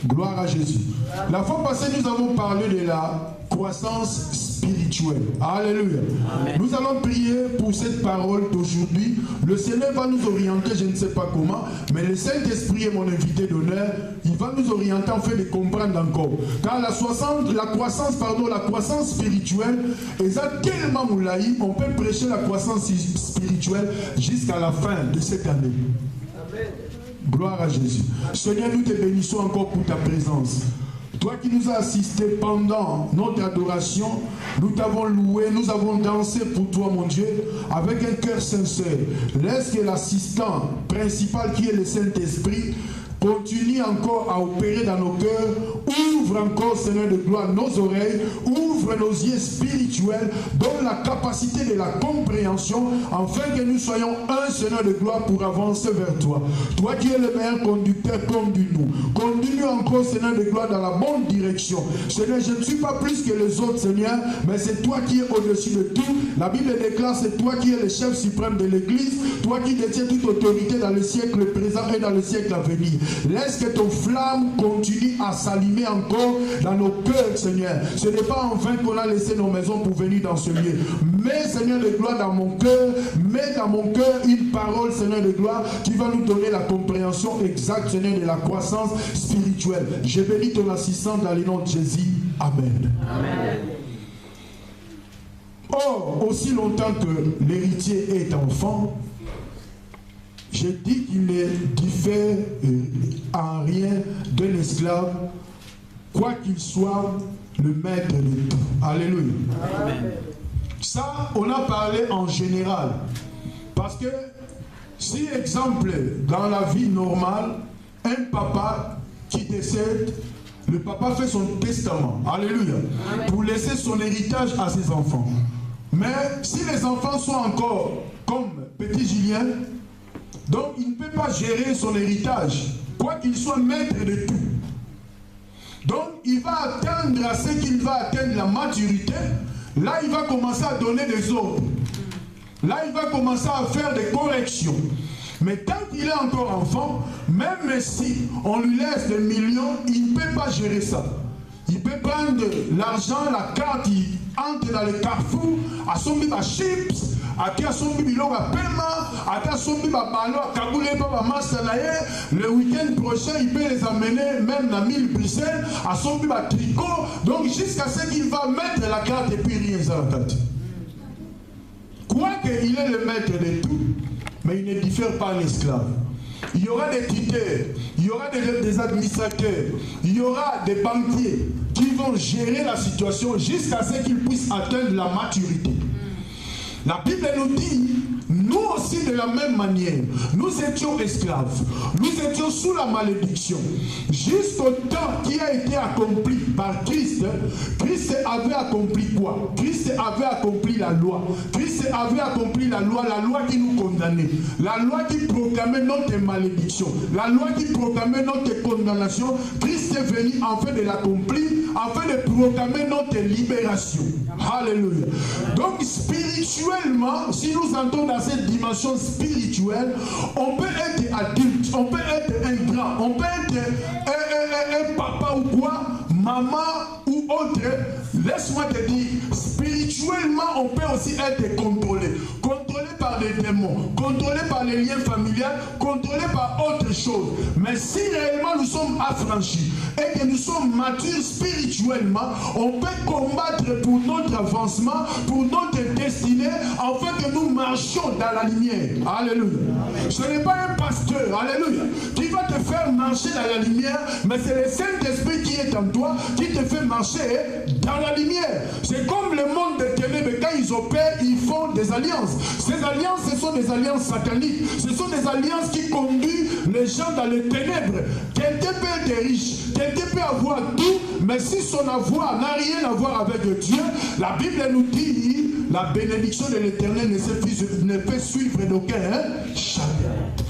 Gloire à Jésus. La fois passée, nous avons parlé de la croissance spirituelle. Alléluia. Amen. Nous allons prier pour cette parole d'aujourd'hui. Le Seigneur va nous orienter, je ne sais pas comment, mais le Saint-Esprit est mon invité d'honneur. Il va nous orienter en fait de comprendre encore. Car la croissance spirituelle est tellement moulaï, on peut prêcher la croissance spirituelle jusqu'à la fin de cette année. Amen. Gloire à Jésus. Seigneur, nous te bénissons encore pour ta présence. Toi qui nous as assistés pendant notre adoration, nous t'avons loué, nous avons dansé pour toi, mon Dieu, avec un cœur sincère. Laisse que l'assistant principal qui est le Saint-Esprit continue encore à opérer dans nos cœurs. Ouvre encore, Seigneur de gloire, nos oreilles. Ouvre nos yeux spirituels. Donne la capacité de la compréhension, afin que nous soyons un, Seigneur de gloire, pour avancer vers toi. Toi qui es le meilleur conducteur, conduis-nous. Conduis-nous encore, Seigneur de gloire, dans la bonne direction. Seigneur, je ne suis pas plus que les autres, Seigneur, mais c'est toi qui es au-dessus de tout. La Bible déclare, c'est toi qui es le chef suprême de l'Église. Toi qui détiens toute autorité dans le siècle présent et dans le siècle à venir. Laisse que ton flamme continue à s'allumer encore dans nos cœurs, Seigneur. Ce n'est pas en vain qu'on a laissé nos maisons pour venir dans ce lieu. Mets, Seigneur de gloire, dans mon cœur, mets dans mon cœur une parole, Seigneur de gloire, qui va nous donner la compréhension exacte, Seigneur, de la croissance spirituelle. Je bénis ton assistant dans le nom de Jésus. Amen. Amen. Or, aussi longtemps que l'héritier est enfant, je dis qu'il ne diffère en rien d'un esclave, quoi qu'il soit le maître de tout. Alléluia. Amen. Ça, on a parlé en général. Parce que, si exemple, dans la vie normale, un papa qui décède, le papa fait son testament. Alléluia. Amen. Pour laisser son héritage à ses enfants. Mais si les enfants sont encore comme petit Julien, donc il ne peut pas gérer son héritage, quoi qu'il soit maître de tout. Donc il va attendre à ce qu'il va atteindre la maturité. Là il va commencer à donner des ordres. Là il va commencer à faire des corrections. Mais tant qu'il est encore enfant, même si on lui laisse des millions, il ne peut pas gérer ça. Il peut prendre l'argent, la carte, il entre dans le carrefour, à son biba chips, à son biba paiement, à son biba ballon, à Kaboulé, le week-end prochain, il peut les amener même dans 1000 Bruxelles, à son biba tricot, donc jusqu'à ce qu'il va mettre la carte et puis rien dans la tête. Quoiqu'il est le maître de tout, mais il ne diffère pas l'esclave. Il y aura des tuteurs, il y aura des administrateurs, il y aura des banquiers qui vont gérer la situation jusqu'à ce qu'ils puissent atteindre la maturité. La Bible nous dit, nous aussi de la même manière, nous étions esclaves, nous étions sous la malédiction. Jusqu'au temps qui a été accompli par Christ, Christ avait accompli quoi? Christ avait accompli la loi. Christ avait accompli la loi qui nous condamnait. La loi qui proclamait notre malédiction. La loi qui proclamait notre condamnation. Christ est venu afin de l'accomplir, afin de proclamer notre libération. Alléluia. Donc spirituellement, si nous entrons dans cette dimension spirituelle, on peut être adulte, on peut être un grand, on peut être un papa ou quoi, maman ou autre. Laisse-moi te dire, spirituellement, on peut aussi être contrôlé. Contrôlé par les démons, contrôlé par les liens familiaux, contrôlé par autre chose. Mais si réellement nous sommes affranchis et que nous sommes matures spirituellement, on peut combattre pour notre avancement, pour notre destinée, afin que nous marchions dans la lumière. Alléluia. Ce n'est pas un pasteur, alléluia, qui va te faire marcher dans la lumière, mais c'est le Saint-Esprit qui est en toi, qui te fait marcher dans la lumière. C'est comme le monde des ténèbres, quand ils opèrent, ils font des alliances. Ces alliances, ce sont des alliances sataniques. Ce sont des alliances qui conduisent les gens dans les ténèbres. Quelqu'un peut être riche, quelqu'un peut avoir tout, mais si son avoir n'a rien à voir avec Dieu, la Bible nous dit, la bénédiction de l'Éternel ne peut suivre d'aucun chapitre.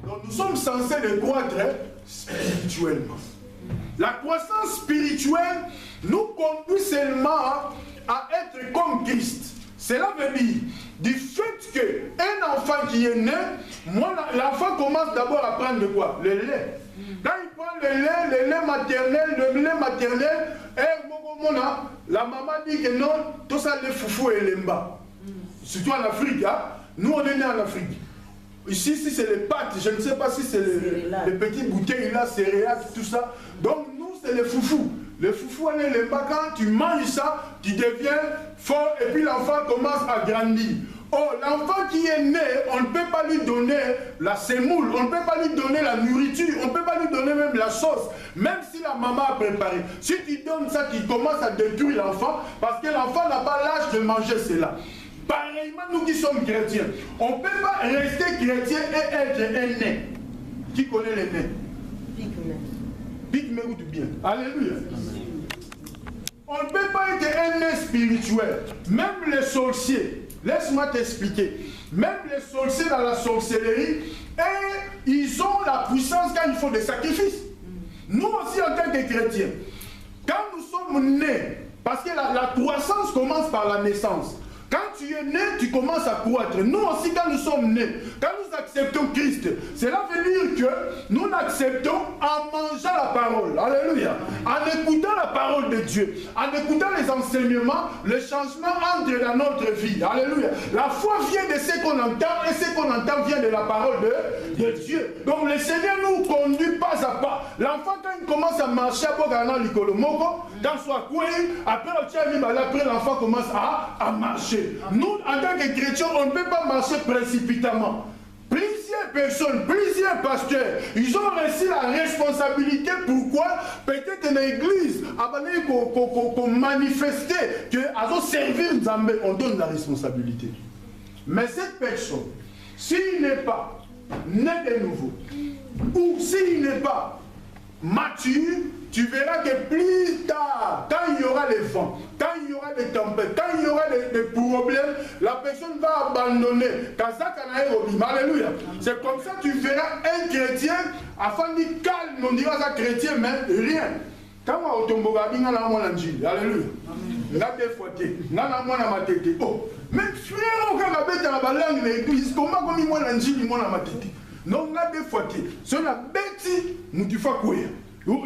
Donc nous sommes censés le croître spirituellement. La croissance spirituelle nous conduit seulement à être comme Christ. Cela veut dire, du fait qu'un enfant qui est né, l'enfant commence d'abord à prendre quoi? Le lait. Quand il prend le lait maternel, la maman dit que non, tout ça, les foufou et les mba. Surtout en Afrique, hein? Nous on est nés en Afrique. Ici, si c'est les pâtes, je ne sais pas si c'est les petites bouteilles là, céréales, tout ça. Donc nous, c'est les foufous. Les foufous, les mba, quand tu manges ça, tu deviens fort et puis l'enfant commence à grandir. Oh, l'enfant qui est né, on ne peut pas lui donner la semoule, on ne peut pas lui donner la nourriture, on ne peut pas lui donner même la sauce, même si la maman a préparé. Si tu donnes ça, tu commences à détruire l'enfant, parce que l'enfant n'a pas l'âge de manger cela. Pareillement, nous qui sommes chrétiens, on ne peut pas rester chrétien et être un né. Qui connaît les nés? Pique m'écoute bien. Alléluia. On ne peut pas être un né spirituel. Même les sorciers. Laisse-moi t'expliquer. Même les sorciers dans la sorcellerie, ils ont la puissance quand il faut des sacrifices. Nous aussi en tant que chrétiens, quand nous sommes nés, parce que la croissance commence par la naissance. Quand tu es né, tu commences à croître. Nous aussi, quand nous sommes nés, quand nous acceptons Christ, cela veut dire que nous l'acceptons en mangeant la parole. Alléluia. En écoutant la parole de Dieu, en écoutant les enseignements, le changement entre dans notre vie. Alléluia. La foi vient de ce qu'on entend et ce qu'on entend vient de la parole de Dieu. Donc le Seigneur nous conduit pas à pas. L'enfant, quand il commence à marcher, quand soit quoi, après l'enfant commence à marcher. Nous, en tant que chrétiens, on ne peut pas marcher précipitamment. Plusieurs personnes, plusieurs pasteurs, ils ont reçu la responsabilité. Pourquoi? Peut-être dans l'église, qu'on manifestait, qu'on servir Nzambe, on donne la responsabilité. Mais cette personne, s'il n'est pas né de nouveau, ou s'il n'est pas mature, tu verras que plus tard, quand il y aura les vents, quand il y aura des tempêtes, quand il y aura des problèmes, la personne va abandonner. Alléluia. C'est comme ça que tu verras un chrétien, afin de calme, on dira ça chrétien, mais rien. Quand on tombe, alléluia. Oh, mais frère, quand on a la l'église, comment on a non, on a des fois qui sont la bête, nous tu fais quoi?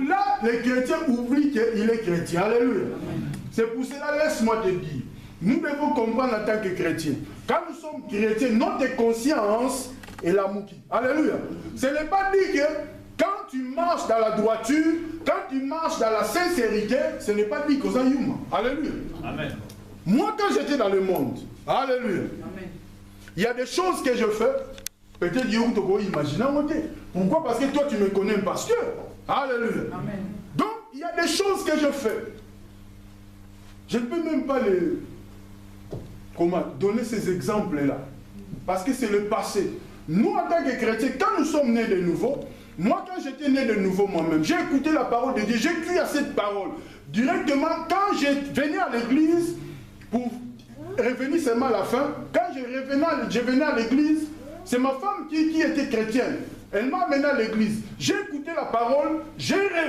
Là, les chrétiens oublient qu'il est chrétien. Alléluia. C'est pour cela, laisse-moi te dire, nous devons comprendre en tant que chrétiens. Quand nous sommes chrétiens, notre conscience est la mouki. Alléluia. Ce n'est pas dit que quand tu marches dans la droiture, quand tu marches dans la sincérité, ce n'est pas dit que ça y est. Alléluia. Amen. Moi, quand j'étais dans le monde, alléluia, amen, il y a des choses que je fais. Peut-être que tu peux imaginer. Pourquoi? Parce que toi, tu me connais, pasteur. Alléluia. Amen. Donc, il y a des choses que je fais. Je ne peux même pas donner ces exemples-là. Parce que c'est le passé. Nous, en tant que chrétiens, quand nous sommes nés de nouveau, moi, quand j'étais né de nouveau moi-même, j'ai écouté la parole de Dieu, j'ai cru à cette parole. Directement, quand je venais à l'église, pour revenir seulement à la fin, quand je venais à l'église, c'est ma femme qui était chrétienne. Elle m'a amené à l'église. J'ai écouté la parole,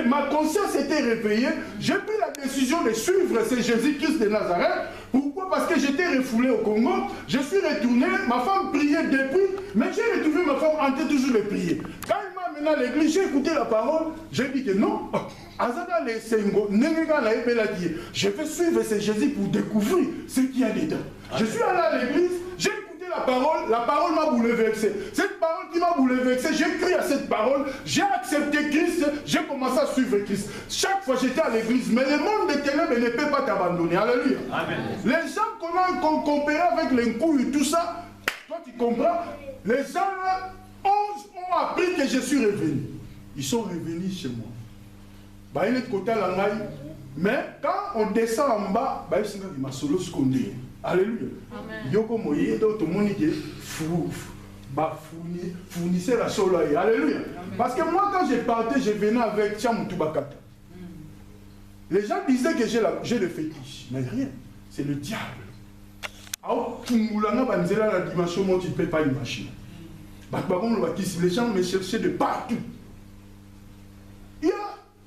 ma conscience était réveillée. J'ai pris la décision de suivre ce Jésus-Christ de Nazareth. Pourquoi? Parce que j'étais refoulé au Congo. Je suis retourné, ma femme priait depuis, mais j'ai retrouvé ma femme en train toujours de prier. Quand elle m'a amené à l'église, j'ai écouté la parole. J'ai dit que non, je vais suivre ce Jésus pour découvrir ce qu'il y a dedans. Je suis allé à l'église, j'ai écouté la parole m'a bouleversé. Cette parole qui m'a bouleversé, j'ai cru à cette parole, j'ai accepté Christ, j'ai commencé à suivre Christ. Chaque fois j'étais à l'église, mais le monde des ténèbres ne peut pas t'abandonner. Alléluia. Amen. Les gens qu'on compare avec les coups et tout ça, toi tu comprends, les gens là ont appris que je suis revenu. Ils sont revenus chez moi. Bah, il est de côté à la maille. Mais quand on descend en bas, bah, il m'a solo scondé. Alléluia. Yoko moye, tout le monde dit fournissez la solo. Alléluia. Parce que moi, quand je partais, je venais avec Chamoutou Bakata. Les gens disaient que j'ai le fétiche. Mais rien. C'est le diable. Alors, la dimension, moi, tu ne peux pas imaginer. Les gens me cherchaient de partout. Il y a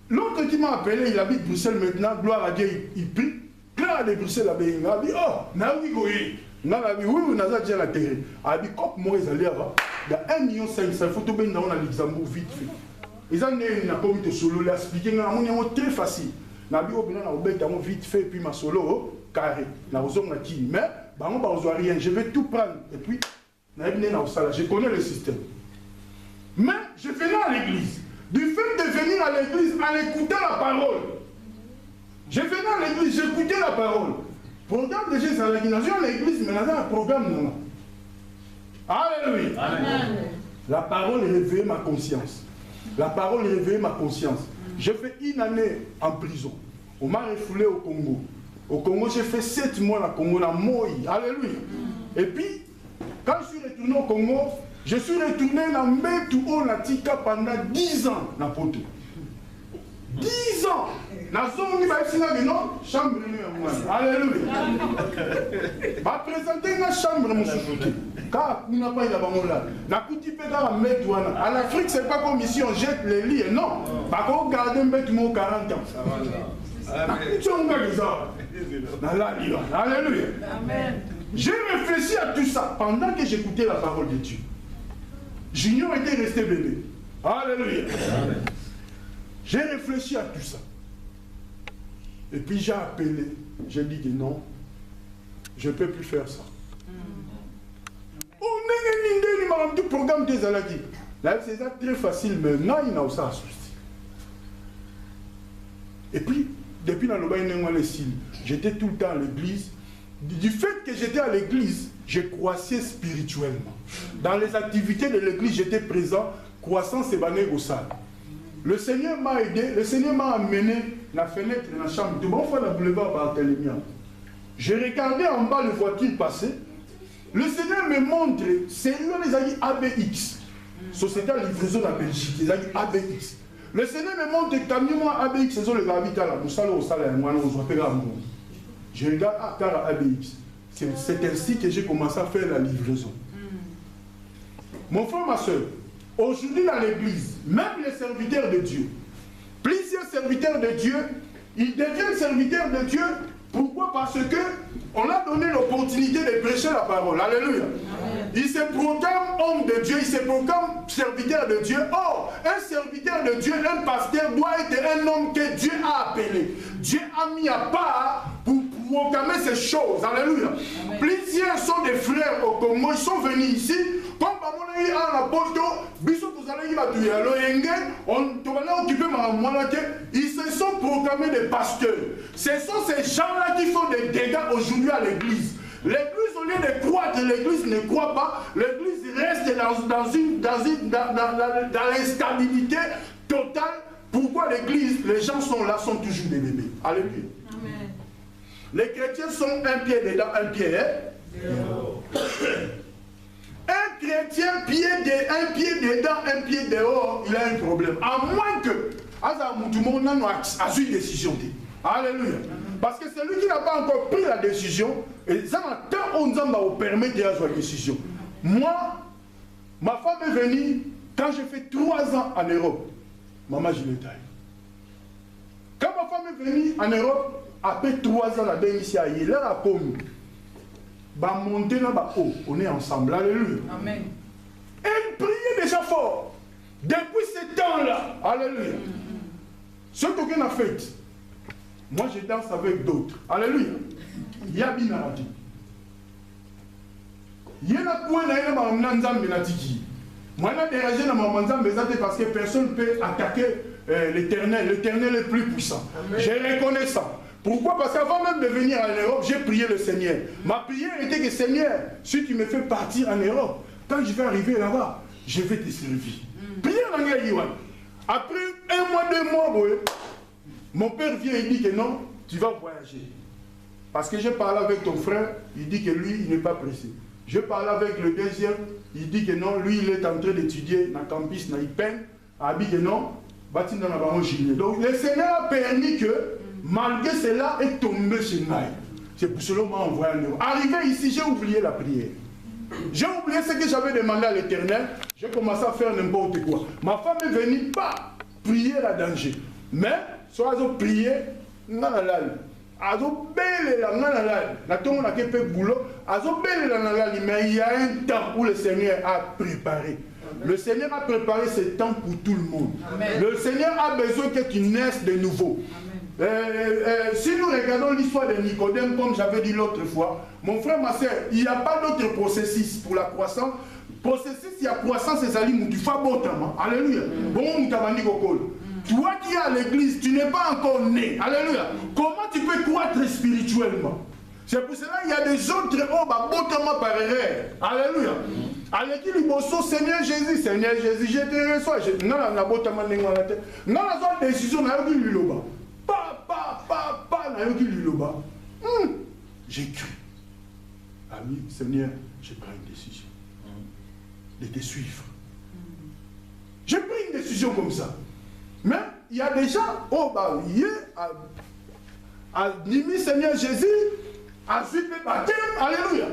l'autre qui m'a appelé, il habite Bruxelles maintenant, gloire à Dieu, il prie. Claire de Bruxelles, il a dit, oh, Naoui Goye. Il a dit, oui, on a déjà la terre. Il a dit, comme moi, ils allaient avoir, il y a 1,5 million, il faut tout bien dans Luxembourg vite fait. Ils ont un solo, il a expliqué, c'est très facile. Je vais vite fait, puis ma solo, carré. Mais je vais tout prendre. Et puis, je connais le système. Mais je venais à l'église. Du fait de venir à l'église, en écoutant la parole. Je venais à l'église, j'écoutais la parole. Programme de Jésus à l'église, mais là, un programme non. Alléluia. Amen. La parole réveillait ma conscience. La parole réveillait ma conscience. J'ai fait une année en prison. On m'a refoulé au Congo. Au Congo, j'ai fait 7 mois au Congo, à Moï. Alléluia. Et puis, quand je suis retourné au Congo, je suis retourné dans Metuo Natika pendant 10 ans dans Poto. 10 ans. Chambre. Alléluia. Va présenter une chambre, mon souffle. Car il n'a pas eu la en Afrique, ce n'est pas comme ici, on jette les lits. Non. Par contre, gardez un bête 40 ans. Alléluia. J'ai réfléchi à tout ça pendant que j'écoutais la parole de Dieu. Junior était resté bébé. Alléluia. J'ai réfléchi à tout ça. Et puis j'ai appelé. J'ai dit que non, je ne peux plus faire ça. On est programme des aladies. Là, c'est très facile, mais non, il n'a pas ça. Et puis, depuis dans le bain, j'étais tout le temps à l'église. Du fait que j'étais à l'église, je croissais spirituellement. Dans les activités de l'église, j'étais présent, croissant c'est bané au salle. Le Seigneur m'a aidé, le Seigneur m'a amené la fenêtre de la chambre. De bon fois, la boulevard Barthélemy. J'ai regardé en bas les voitures passer. Le Seigneur me montre, c'est lui les amis ABX. Société de livraison de la Belgique, les amis ABX. Le Seigneur me montre que camion ABX, c'est le gravita là. Nous allons au salaire, je regarde car ABX. C'est ainsi que j'ai commencé à faire la livraison. Mon frère, ma soeur, aujourd'hui dans l'église, même les serviteurs de Dieu, plusieurs serviteurs de Dieu, ils deviennent serviteurs de Dieu. Pourquoi? Parce que on a donné l'opportunité de prêcher la parole. Alléluia. Amen. Il se proclame homme de Dieu, il se proclame serviteur de Dieu. Or, un serviteur de Dieu, un pasteur doit être un homme que Dieu a appelé. Dieu a mis à part pour proclamer ces choses. Alléluia. Amen. Plusieurs sont des frères au Congo, ils sont venus ici. Comme ils se sont proclamés des pasteurs. Ce sont ces gens-là qui font des dégâts aujourd'hui à l'église. L'église, au lieu de croître, l'église ne croit pas. L'église reste dans l'instabilité totale. Pourquoi l'église, les gens sont là, sont toujours des bébés. Alléluia. Amen. Les chrétiens sont un pied dedans, un pied dehors. Un chrétien, un pied dedans, un pied dehors, il a un problème. À moins que, tout le monde a une décision. Alléluia. Parce que c'est lui qui n'a pas encore pris la décision, et ça m'a tant on va permettre de faire la décision. Moi, ma femme est venue, quand j'ai fait 3 ans en Europe, maman, je l'ai taillé. Quand ma femme est venue en Europe, après 3 ans, la dernière ici, il a comme monter là-bas, on est ensemble. Alléluia. Amen. Elle priait déjà fort. Depuis ce temps-là. Alléluia. Ce qu'on a fait, moi je danse avec d'autres. Alléluia. Il y a bien à dire. Il y a un point dans le Nanzam Benatiki. Moi, je suis dérangé dans mon Nanzam parce que personne ne peut attaquer l'Éternel. L'Éternel est plus puissant. Amen. Je reconnais ça. Pourquoi? Parce qu'avant même de venir en Europe, j'ai prié le Seigneur. Ma prière était que Seigneur, si tu me fais partir en Europe, quand je vais arriver là-bas, je vais te servir. Prière dans le Yuan. Après 1 mois, 2 mois, mon père vient et dit que non, tu vas voyager. Parce que j'ai parlé avec ton frère, il dit que lui, il n'est pas pressé. Je parle avec le deuxième, il dit que non, lui, il est en train d'étudier dans le campus, dans l'IPEN, a dit que non, bâti dans la baron Gilles. Donc le Seigneur a permis que, malgré cela, est tombé chez Naï. C'est pour cela qu'on m'a envoyé en Europe. Arrivé ici, j'ai oublié la prière. J'ai oublié ce que j'avais demandé à l'Éternel. J'ai commencé à faire n'importe quoi. Ma femme est venue, pas prier à danger. Mais, soit elle a prié, non, non, non. Mais il y a un temps où le Seigneur a préparé. Le Seigneur a préparé ce temps pour tout le monde. Amen. Le Seigneur a besoin que tu naisses de nouveau. Si nous regardons l'histoire de Nicodème, comme j'avais dit l'autre fois, mon frère, ma soeur, il n'y a pas d'autre processus pour la croissance. Processus, il y a croissance, c'est ça, tu fais botama. Alléluia. Bon, toi qui es à l'église, tu n'es pas encore né. Alléluia. Comment tu peux croître spirituellement? C'est pour cela qu'il y a des autres botama par erreur. Alléluia. Avec qui les Seigneur Jésus, je te reçois. Non, la botama n'est pas la tête. Non, la décision n'a pas eu le bas. J'ai cru. Ami, Seigneur, j'ai pris une décision de te suivre. J'ai pris une décision comme ça. Mais il y a des gens, a dit Seigneur Jésus, a suivi le baptême, alléluia.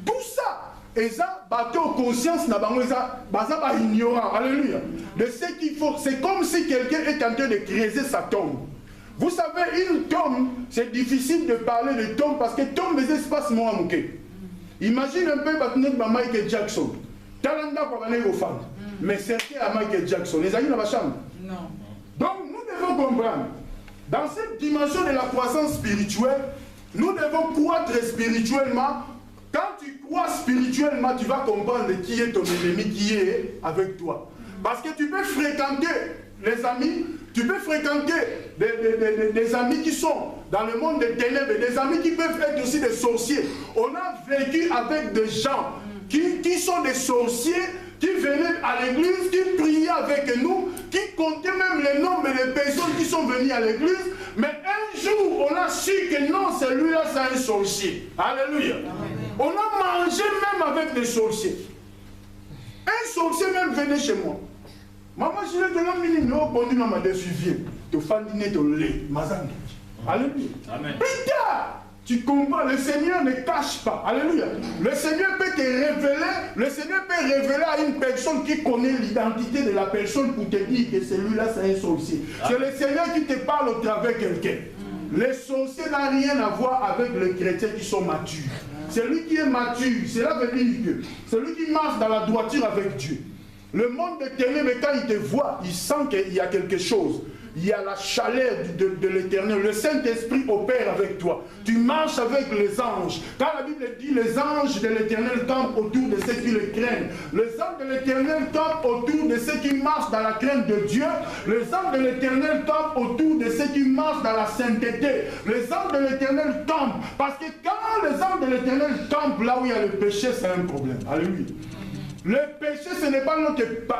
Tout ça, et ça, bateau conscience n'a pas ignorant, alléluia. De ce qu'il faut, c'est comme si quelqu'un est en train de creuser sa tombe. Vous savez, une tombe, c'est difficile de parler de tombe parce que tombe des espaces moins manqués. Imagine un peu Michael Jackson. Talanda pour aller aux femmes. Mais c'est à Michael Jackson. Les amis dans la chambre. Non. Donc nous devons comprendre. Dans cette dimension de la croissance spirituelle, nous devons croître spirituellement. Quand tu crois spirituellement, tu vas comprendre qui est ton ennemi, qui est avec toi. Parce que tu peux fréquenter les amis, tu peux fréquenter des amis qui sont dans le monde des ténèbres, des amis qui peuvent être aussi des sorciers. On a vécu avec des gens qui sont des sorciers, qui venaient à l'église, qui priaient avec nous, qui comptaient même les noms des personnes qui sont venues à l'église. Mais un jour, on a su que non, celui-là, c'est un sorcier. Alléluia. Amen. On a mangé même avec des sorciers. Un sorcier même venait chez moi. Maman, je l'ai donné un minimum pour nous, maman, de suivi. Tu fais un lait, mazan. Alléluia. Amen. Putain! Tu comprends, le Seigneur ne cache pas. Alléluia. Le Seigneur peut te révéler, le Seigneur peut révéler à une personne qui connaît l'identité de la personne pour te dire que celui-là c'est un sorcier. C'est le Seigneur qui te parle au travers quelqu'un. Les sorciers n'ont rien à voir avec les chrétiens qui sont matures. Celui qui est mature, cela veut dire que celui qui marche dans la droiture avec Dieu. Le monde des ténèbres, quand il te voit, il sent qu'il y a quelque chose. Il y a la chaleur de l'Éternel. Le Saint-Esprit opère avec toi. Tu marches avec les anges. Quand la Bible dit les anges de l'Éternel campent autour de ceux qui le craignent. Les anges de l'Éternel campent autour de ceux qui marchent dans la crainte de Dieu. Les anges de l'Éternel campent autour de ceux qui marchent dans la sainteté. Les anges de l'Éternel campent. Parce que quand les anges de l'Éternel campent là où il y a le péché, c'est un problème. Alléluia. Le péché, ce n'est pas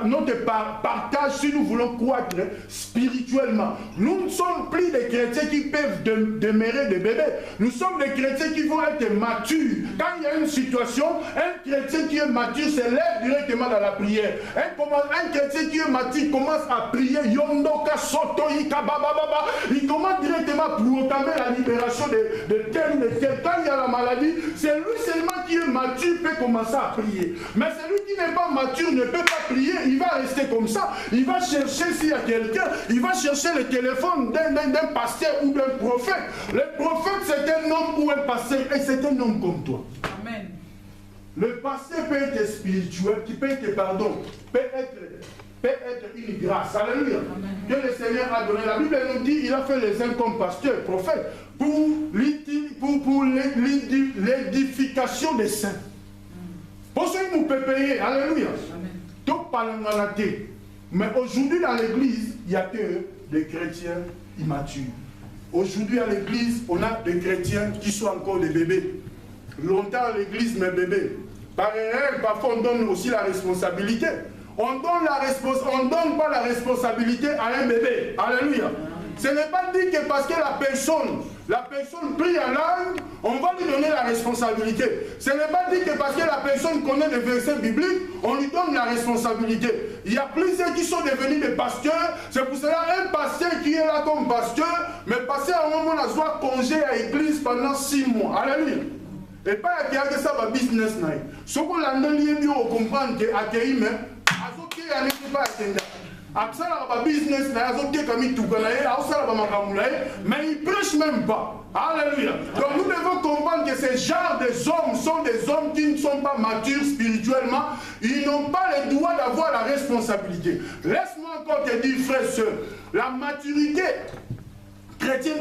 notre partage si nous voulons croître spirituellement. Nous ne sommes plus des chrétiens qui peuvent demeurer des bébés. Nous sommes des chrétiens qui vont être matures. Quand il y a une situation, un chrétien qui est mature se lève directement dans la prière. Un chrétien qui est mature commence à prier. Il commence directement à proclamer la libération de tel ou de tel. Quand il y a la maladie, c'est lui seulement qui est mature peut commencer à prier. Mais c'est lui qui n'est pas mature ne peut pas prier, il va rester comme ça. Il va chercher s'il y a quelqu'un, il va chercher le téléphone d'un pasteur ou d'un prophète. Le prophète, c'est un homme ou un pasteur, et c'est un homme comme toi. Amen. Le pasteur peut être spirituel, qui peut être, peut être une grâce. Alléluia. Amen. Que le Seigneur a donné. La Bible nous dit, il a fait les uns comme pasteurs, prophètes, pour l'édification des saints. Pour ceux qui nous peuvent payer, alléluia. Donc, mais aujourd'hui, dans l'église, il n'y a que des chrétiens immatures. Aujourd'hui, à l'église, on a des chrétiens qui sont encore des bébés. Longtemps à l'église, mes bébés. Par erreur, parfois, on donne aussi la responsabilité. On ne donne pas la responsabilité à un bébé. Alléluia. Ce n'est pas dit que parce que la personne prie en langue, on va lui donner la responsabilité. Ce n'est pas dit que parce que la personne connaît des versets bibliques, on lui donne la responsabilité. Il y a plusieurs qui sont devenus des pasteurs. C'est pour cela un pasteur qui est là comme pasteur, mais passer à un moment on a soit congé à l'église pendant 6 mois. Alléluia. Et pas qu'il y a que ça va business. Ce qu'on a dit, on comprend que accueillir, mais à ce qui est pas attendu. business, mais il prêche même pas. Alléluia. Donc nous devons comprendre que ces genres de hommes sont des hommes qui ne sont pas matures spirituellement. Ils n'ont pas le droit d'avoir la responsabilité. Laisse-moi encore te dire, frère, sœur, la maturité chrétienne